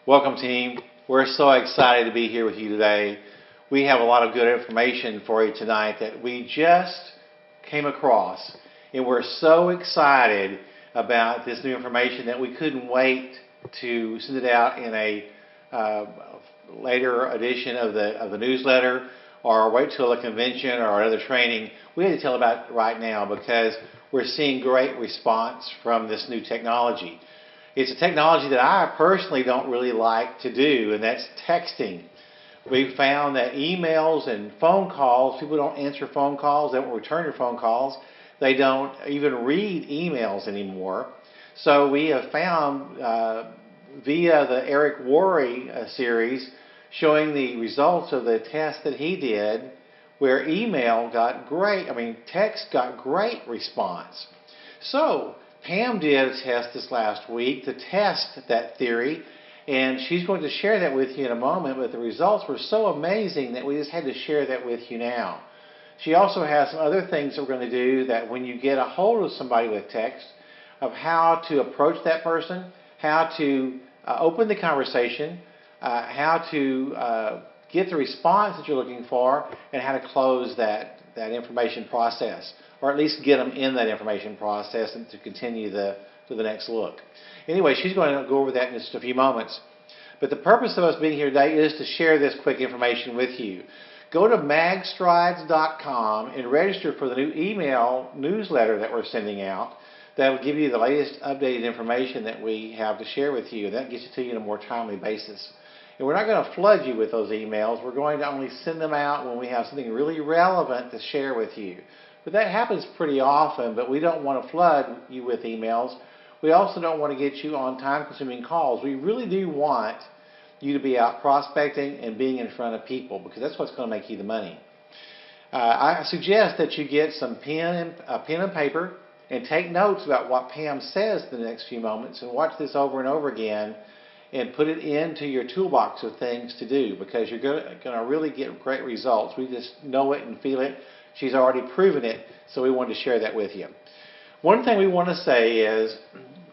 Welcome, team. We're so excited to be here with you today. We have a lot of good information for you tonight that we just came across, and we're so excited about this new information that we couldn't wait to send it out in a later edition of the newsletter, or wait till a convention or another training. We had to tell about it right now because we're seeing great response from this new technology. It's a technology that I personally don't really like to do, and that's texting. We've found that emails and phone calls, people don't answer phone calls, they don't return your phone calls, they don't even read emails anymore. So we have found via the Eric Worre series showing the results of the test that he did, where text got great response. So Pam did a test this last week to test that theory, and she's going to share that with you in a moment, but the results were so amazing that we just had to share that with you now. She also has some other things that we're going to do, that when you get a hold of somebody with text, of how to approach that person, how to open the conversation, how to get the response that you're looking for, and how to close that information process, or at least get them in that information process and to continue to the next look. Anyway, she's going to go over that in just a few moments. But the purpose of us being here today is to share this quick information with you. Go to magstrides.com and register for the new email newsletter that we're sending out. That will give you the latest updated information that we have to share with you, and that gets it to you on a more timely basis. And we're not going to flood you with those emails. We're going to only send them out when we have something really relevant to share with you. But that happens pretty often, but we don't want to flood you with emails. We also don't want to get you on time-consuming calls. We really do want you to be out prospecting and being in front of people, because that's what's going to make you the money. I suggest that you get some pen and paper and take notes about what Pam says in the next few moments, and watch this over and over again and put it into your toolbox of things to do, because you're going to really get great results. We just know it and feel it. She's already proven it, so we wanted to share that with you. One thing we want to say is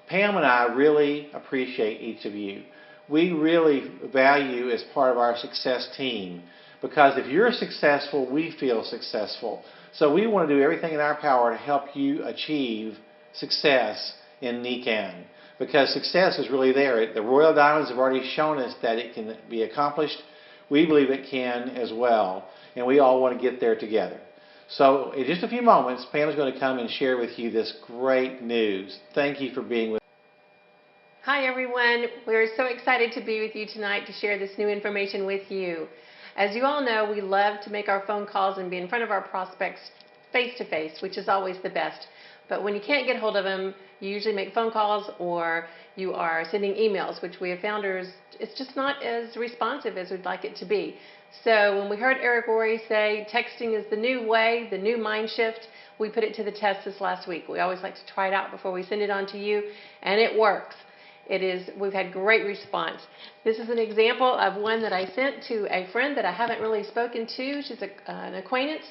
Pam and I really appreciate each of you. We really value as part of our success team, because if you're successful, we feel successful. So we want to do everything in our power to help you achieve success in NECAN, because success is really there. The Royal Diamonds have already shown us that it can be accomplished. We believe it can as well, and we all want to get there together. So in just a few moments, Pam is going to come and share with you this great news. Thank you for being with us. Hi everyone, we're so excited to be with you tonight to share this new information with you. As you all know, we love to make our phone calls and be in front of our prospects face to face, which is always the best. But when you can't get hold of them, you usually make phone calls, or you are sending emails, which we have found it's just not as responsive as we'd like it to be. So when we heard Eric Worre say texting is the new way, the new mind shift, we put it to the test this last week. We always like to try it out before we send it on to you, and it works. We've had great response. This is an example of one that I sent to a friend that I haven't really spoken to. She's an acquaintance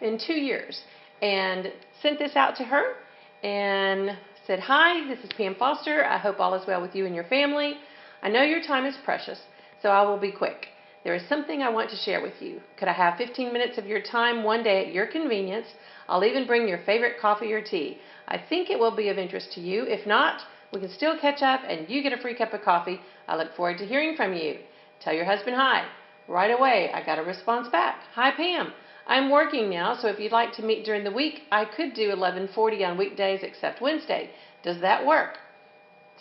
in 2 years, and sent this out to her and said, "Hi, this is Pam Foster. I hope all is well with you and your family. I know your time is precious, so I will be quick. There is something I want to share with you. Could I have 15 minutes of your time one day at your convenience? I'll even bring your favorite coffee or tea. I think it will be of interest to you. If not, we can still catch up and you get a free cup of coffee. I look forward to hearing from you. Tell your husband hi." Right away, I got a response back. "Hi, Pam. I'm working now, so if you'd like to meet during the week, I could do 11:40 on weekdays except Wednesday. Does that work?"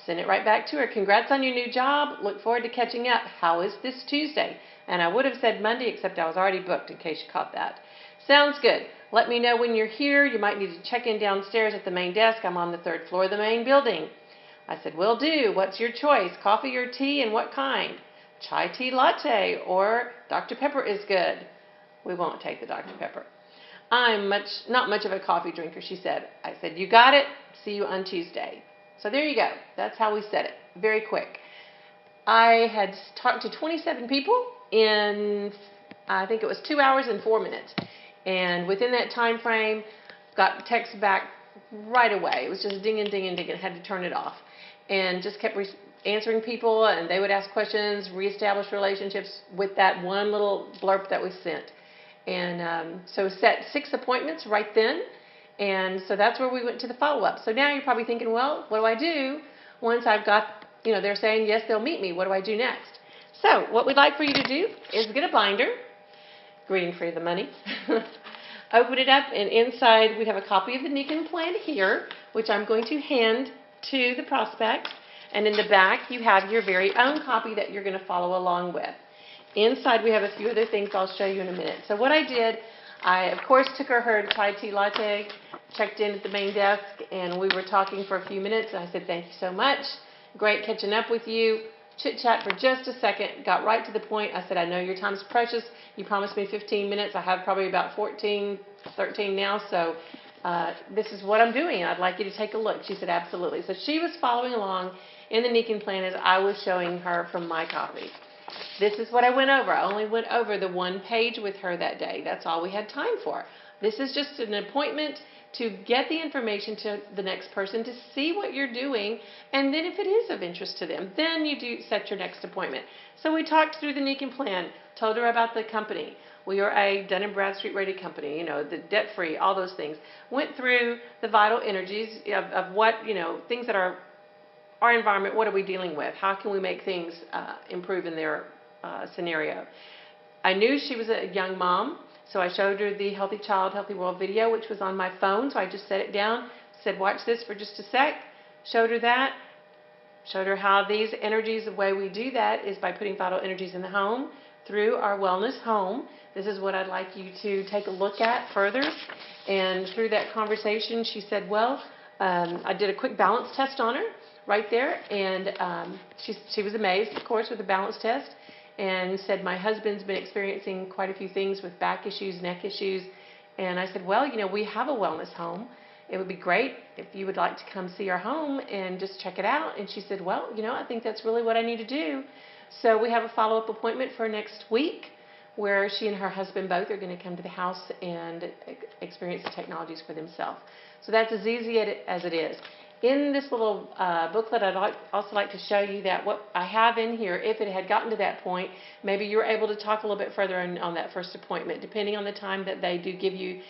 Send it right back to her. "Congrats on your new job. Look forward to catching up. How is this Tuesday?" And I would have said Monday, except I was already booked, in case you caught that. "Sounds good. Let me know when you're here. You might need to check in downstairs at the main desk. I'm on the 3rd floor of the main building." I said, "Will do. What's your choice? Coffee or tea, and what kind?" "Chai tea latte or Dr. Pepper is good." "We won't take the Dr. Pepper." "I'm not much of a coffee drinker," she said. I said, "You got it. See you on Tuesday." So there you go. That's how we said it. Very quick. I had talked to 27 people in, I think it was 2 hours and 4 minutes. And within that time frame, got text back right away. It was just dinging, dinging, dinging. I had to turn it off. And just kept answering people, and they would ask questions, reestablish relationships with that one little blurb that we sent. And so set 6 appointments right then, and so that's where we went to the follow-up. So now you're probably thinking, well, what do I do once I've got, they're saying, yes, they'll meet me. What do I do next? So what we'd like for you to do is get a binder, greed-free of the money, open it up, and inside we have a copy of the Nikin plan here, which I'm going to hand to the prospect. And in the back, you have your very own copy that you're going to follow along with. Inside, we have a few other things I'll show you in a minute. So what I did, I, of course, took her Thai tea latte, checked in at the main desk, and we were talking for a few minutes. And I said, thank you so much. Great catching up with you. Chit-chat for just a second. Got right to the point. I said, I know your time's precious. You promised me 15 minutes. I have probably about 14, 13 now, so this is what I'm doing. I'd like you to take a look. She said, absolutely. So she was following along in the Nikin plan as I was showing her from my copy. This is what I went over. I only went over the 1 page with her that day. That's all we had time for. This is just an appointment to get the information to the next person, to see what you're doing, and then if it is of interest to them, then you do set your next appointment. So we talked through the Nikin plan, told her about the company. We are a Dun & Bradstreet rated company, the debt-free, all those things. Went through the vital energies of what, things that are our environment, what are we dealing with? How can we make things improve in their scenario? I knew she was a young mom, so I showed her the Healthy Child, Healthy World video, which was on my phone, so I just set it down, said, watch this for just a sec, showed her that, showed her how these energies, the way we do that is by putting vital energies in the home through our wellness home. This is what I'd like you to take a look at further. And through that conversation, she said, well, I did a quick balance test on her right there, and she was amazed, of course, with the balance test, and said, my husband's been experiencing quite a few things with back issues, neck issues. And I said, well, we have a wellness home. It would be great if you would like to come see our home and just check it out. And she said, well, I think that's really what I need to do. So we have a follow-up appointment for next week where she and her husband both are going to come to the house and experience the technologies for themselves. So that's as easy as it is. In this little booklet, I'd also like to show you that what I have in here, if it had gotten to that point, maybe you're able to talk a little bit further on that first appointment, depending on the time that they do give you.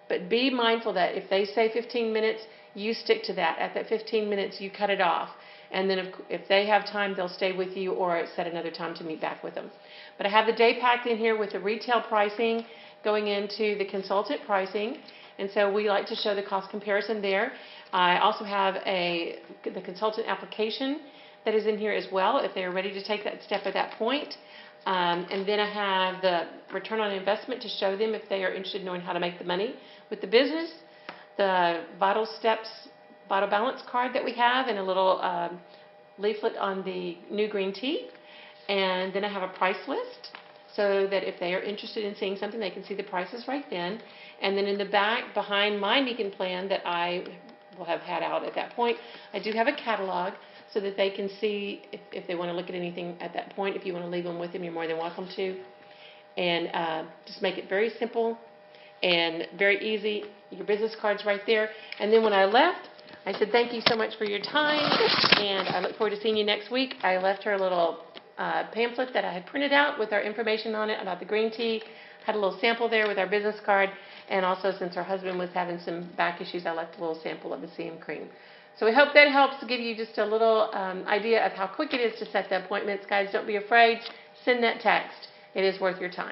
But be mindful that if they say 15 minutes, you stick to that. At that 15 minutes, you cut it off. And then if they have time, they'll stay with you or set another time to meet back with them. But I have the day pack in here with the retail pricing going into the consultant pricing. And so we like to show the cost comparison there. I also have the consultant application that is in here as well, if they're ready to take that step at that point. And then I have the return on investment to show them if they are interested in knowing how to make the money with the business, the Vital Steps Vital Balance card that we have, and a little leaflet on the new green tea. And then I have a price list so that if they are interested in seeing something, they can see the prices right then. And then in the back, behind my Nikin plan that I will have had out at that point, I do have a catalog so that they can see if they want to look at anything at that point. If you want to leave them with them, you're more than welcome to. And just make it very simple and very easy. Your business card's right there. And then when I left, I said, thank you so much for your time, and I look forward to seeing you next week. I left her a little pamphlet that I had printed out with our information on it about the green tea. Had a little sample there with our business card, and also since her husband was having some back issues, I left a little sample of the CM cream. So we hope that helps give you just a little idea of how quick it is to set the appointments. Guys, don't be afraid. Send that text. It is worth your time.